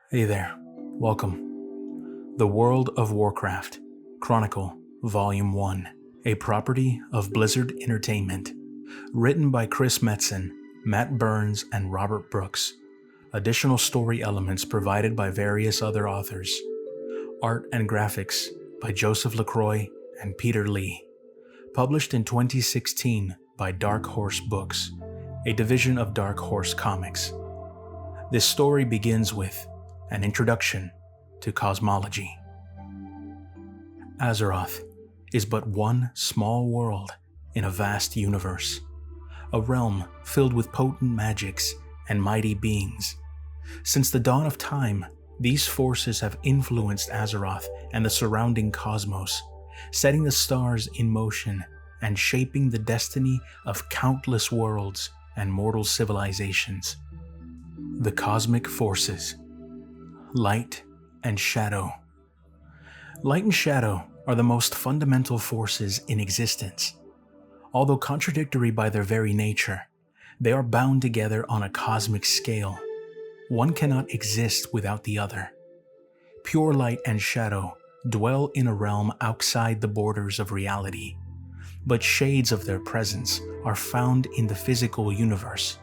Hey there, welcome. The World of Warcraft, Chronicle, Volume 1, a property of Blizzard Entertainment. Written by Chris Metzen, Matt Burns, and Robert Brooks. Additional story elements provided by various other authors. Art and graphics by Joseph LaCroix and Peter Lee. Published in 2016 by Dark Horse Books, a division of Dark Horse Comics. This story begins with an introduction to cosmology. Azeroth is but one small world in a vast universe, a realm filled with potent magics and mighty beings. Since the dawn of time, these forces have influenced Azeroth and the surrounding cosmos, setting the stars in motion and shaping the destiny of countless worlds and mortal civilizations. The cosmic forces. Light and shadow. Light and shadow are the most fundamental forces in existence. Although contradictory by their very nature, they are bound together on a cosmic scale. One cannot exist without the other. Pure light and shadow dwell in a realm outside the borders of reality, but shades of their presence are found in the physical universe.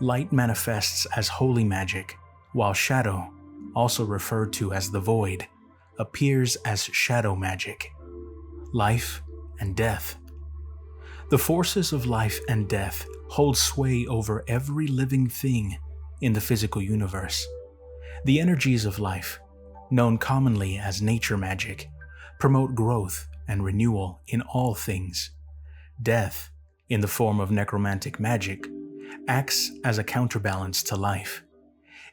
Light manifests as holy magic, while shadow, also referred to as the void, appears as shadow magic. Life and death. The forces of life and death hold sway over every living thing in the physical universe. The energies of life, known commonly as nature magic, promote growth and renewal in all things. Death, in the form of necromantic magic, acts as a counterbalance to life.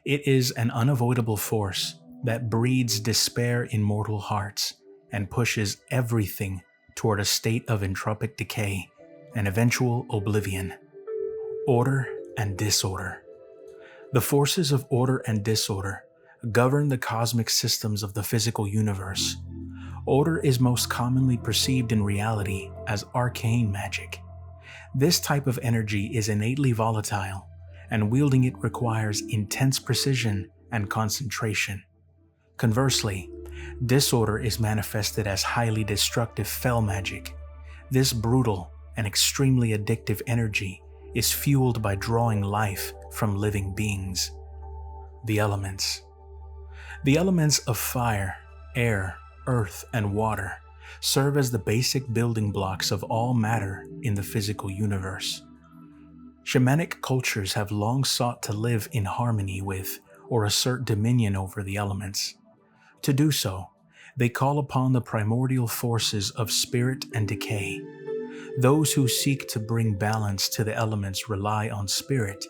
It is an unavoidable force that breeds despair in mortal hearts and pushes everything toward a state of entropic decay and eventual oblivion. Order and disorder. The forces of order and disorder govern the cosmic systems of the physical universe. Order is most commonly perceived in reality as arcane magic. This type of energy is innately volatile, and wielding it requires intense precision and concentration. Conversely, disorder is manifested as highly destructive fel magic. This brutal and extremely addictive energy is fueled by drawing life from living beings. The elements. The elements of fire, air, earth, and water serve as the basic building blocks of all matter in the physical universe. Shamanic cultures have long sought to live in harmony with or assert dominion over the elements. To do so, they call upon the primordial forces of spirit and decay. Those who seek to bring balance to the elements rely on spirit,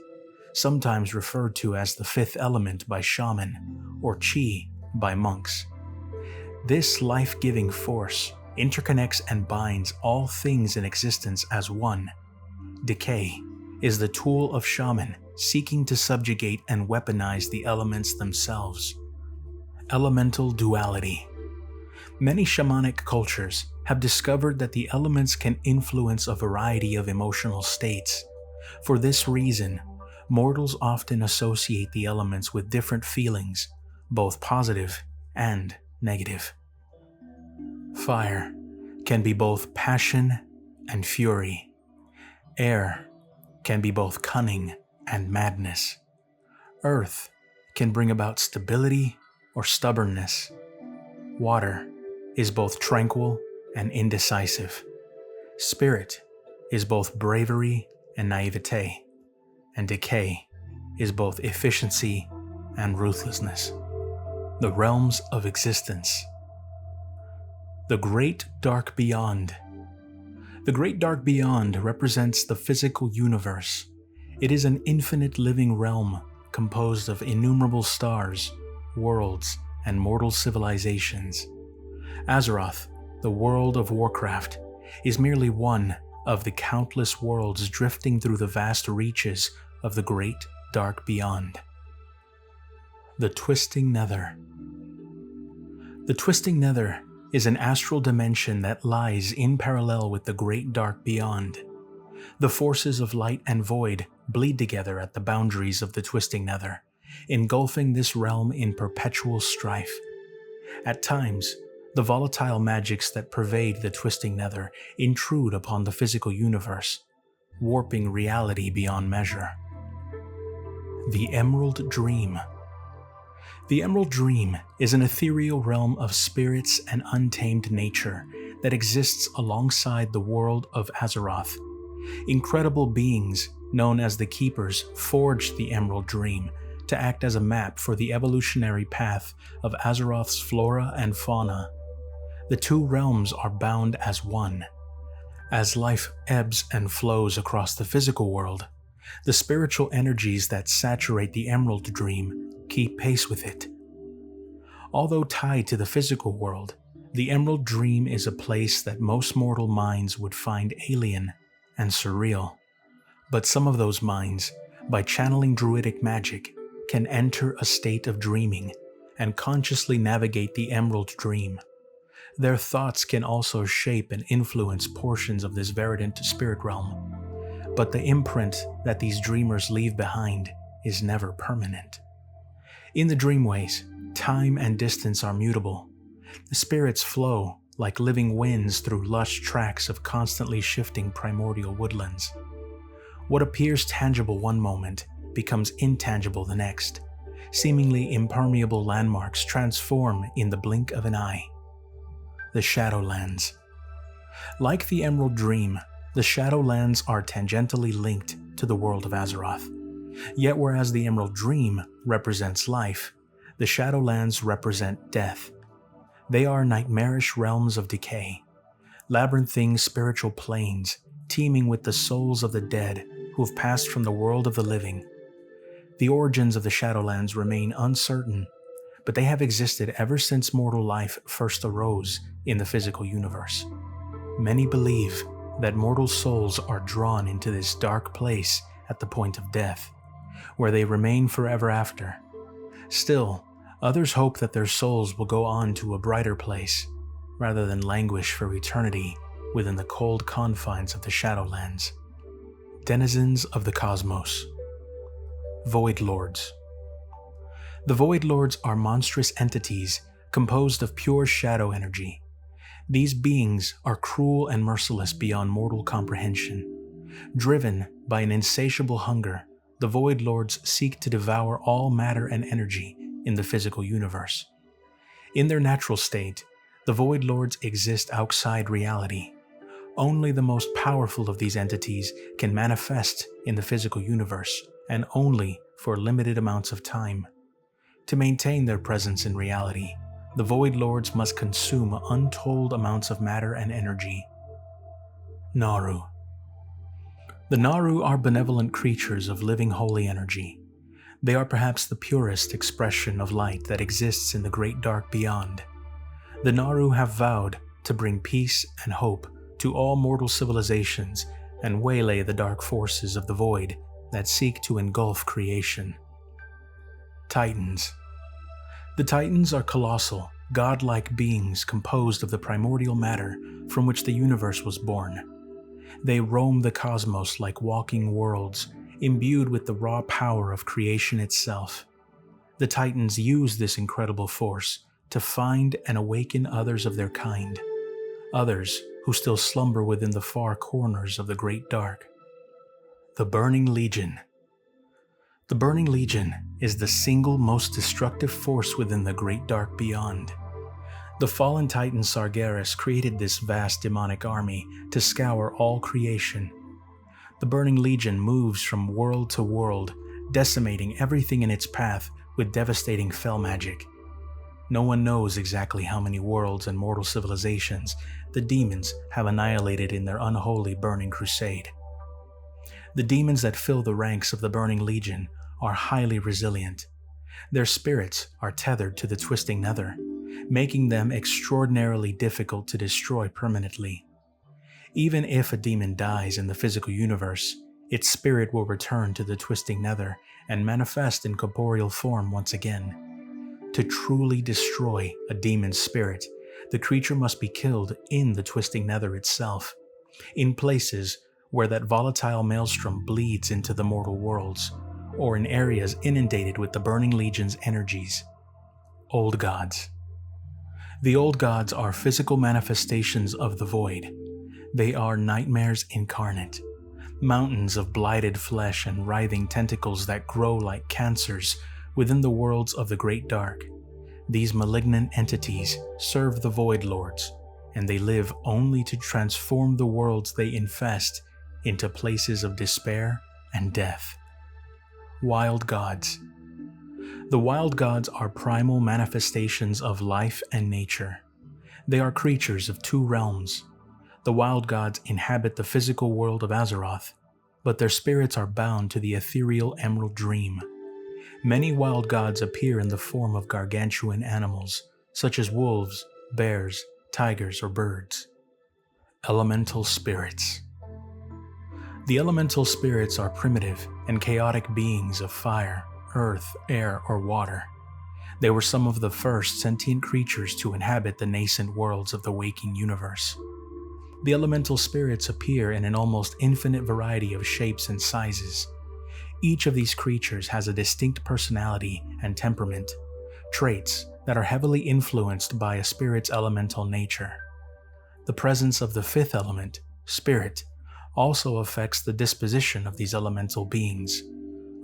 sometimes referred to as the fifth element by shaman or chi by monks. This life-giving force interconnects and binds all things in existence as one. Decay is the tool of shaman seeking to subjugate and weaponize the elements themselves. Elemental duality. Many shamanic cultures have discovered that the elements can influence a variety of emotional states. For this reason, mortals often associate the elements with different feelings, both positive and negative. Fire can be both passion and fury. Air can be both cunning and madness. Earth can bring about stability or stubbornness. Water is both tranquil and indecisive. Spirit is both bravery and naivete. And decay is both efficiency and ruthlessness. The realms of existence. The Great Dark Beyond. The Great Dark Beyond represents the physical universe. It is an infinite living realm composed of innumerable stars, worlds, and mortal civilizations. Azeroth, the World of Warcraft, is merely one of the countless worlds drifting through the vast reaches of the Great Dark Beyond. The Twisting Nether. The Twisting Nether is an astral dimension that lies in parallel with the Great Dark Beyond. The forces of light and void bleed together at the boundaries of the Twisting Nether, engulfing this realm in perpetual strife. At times, the volatile magics that pervade the Twisting Nether intrude upon the physical universe, warping reality beyond measure. The Emerald Dream. The Emerald Dream is an ethereal realm of spirits and untamed nature that exists alongside the world of Azeroth. Incredible beings, known as the Keepers, forged the Emerald Dream to act as a map for the evolutionary path of Azeroth's flora and fauna. The two realms are bound as one. As life ebbs and flows across the physical world, the spiritual energies that saturate the Emerald Dream keep pace with it. Although tied to the physical world, the Emerald Dream is a place that most mortal minds would find alien and surreal. But some of those minds, by channeling druidic magic, can enter a state of dreaming and consciously navigate the Emerald Dream. Their thoughts can also shape and influence portions of this verdant spirit realm, but the imprint that these dreamers leave behind is never permanent. In the dreamways, time and distance are mutable. The spirits flow like living winds through lush tracts of constantly shifting primordial woodlands. What appears tangible one moment becomes intangible the next. Seemingly impermeable landmarks transform in the blink of an eye. The Shadowlands. Like the Emerald Dream, the Shadowlands are tangentially linked to the world of Azeroth. Yet whereas the Emerald Dream represents life, the Shadowlands represent death. They are nightmarish realms of decay, labyrinthine spiritual planes teeming with the souls of the dead who have passed from the world of the living. The origins of the Shadowlands remain uncertain, but they have existed ever since mortal life first arose in the physical universe. Many believe that mortal souls are drawn into this dark place at the point of death, where they remain forever after. Still, others hope that their souls will go on to a brighter place, rather than languish for eternity within the cold confines of the Shadowlands. Denizens of the Cosmos. Void Lords. The Void Lords are monstrous entities composed of pure shadow energy. These beings are cruel and merciless beyond mortal comprehension. Driven by an insatiable hunger, the Void Lords seek to devour all matter and energy in the physical universe. In their natural state, the Void Lords exist outside reality. Only the most powerful of these entities can manifest in the physical universe, and only for limited amounts of time. To maintain their presence in reality, the Void Lords must consume untold amounts of matter and energy. Naaru. The Naaru are benevolent creatures of living holy energy. They are perhaps the purest expression of light that exists in the great dark beyond. The Naaru have vowed to bring peace and hope to all mortal civilizations and waylay the dark forces of the void that seek to engulf creation. Titans. The Titans are colossal, godlike beings composed of the primordial matter from which the universe was born. They roam the cosmos like walking worlds, imbued with the raw power of creation itself. The Titans use this incredible force to find and awaken others of their kind, others who still slumber within the far corners of the great dark. The Burning Legion. The Burning Legion is the single most destructive force within the great dark beyond. The fallen titan Sargeras created this vast demonic army to scour all creation. The Burning Legion moves from world to world, decimating everything in its path with devastating fell magic. No one knows exactly how many worlds and mortal civilizations the demons have annihilated in their unholy burning crusade. The demons that fill the ranks of the Burning Legion are highly resilient. Their spirits are tethered to the Twisting Nether, making them extraordinarily difficult to destroy permanently. Even if a demon dies in the physical universe, its spirit will return to the Twisting Nether and manifest in corporeal form once again. To truly destroy a demon's spirit, the creature must be killed in the Twisting Nether itself, in places where that volatile maelstrom bleeds into the mortal worlds, or in areas inundated with the Burning Legion's energies. Old Gods. The Old Gods are physical manifestations of the void. They are nightmares incarnate, mountains of blighted flesh and writhing tentacles that grow like cancers within the worlds of the Great Dark. These malignant entities serve the Void Lords, and they live only to transform the worlds they infest into places of despair and death. Wild Gods. The Wild Gods are primal manifestations of life and nature. They are creatures of two realms. The Wild Gods inhabit the physical world of Azeroth, but their spirits are bound to the ethereal Emerald Dream. Many Wild Gods appear in the form of gargantuan animals, such as wolves, bears, tigers, or birds. Elemental Spirits. The elemental spirits are primitive and chaotic beings of fire, earth, air, or water. They were some of the first sentient creatures to inhabit the nascent worlds of the waking universe. The elemental spirits appear in an almost infinite variety of shapes and sizes. Each of these creatures has a distinct personality and temperament, traits that are heavily influenced by a spirit's elemental nature. The presence of the fifth element, spirit, also affects the disposition of these elemental beings.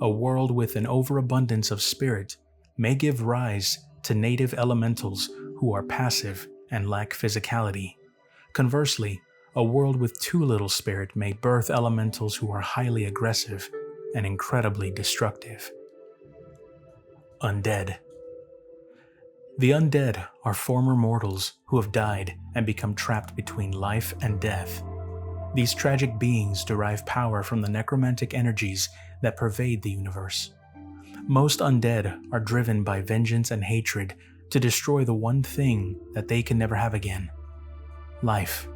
A world with an overabundance of spirit may give rise to native elementals who are passive and lack physicality. Conversely, a world with too little spirit may birth elementals who are highly aggressive and incredibly destructive. Undead. The undead are former mortals who have died and become trapped between life and death. These tragic beings derive power from the necromantic energies that pervade the universe. Most undead are driven by vengeance and hatred to destroy the one thing that they can never have again: life.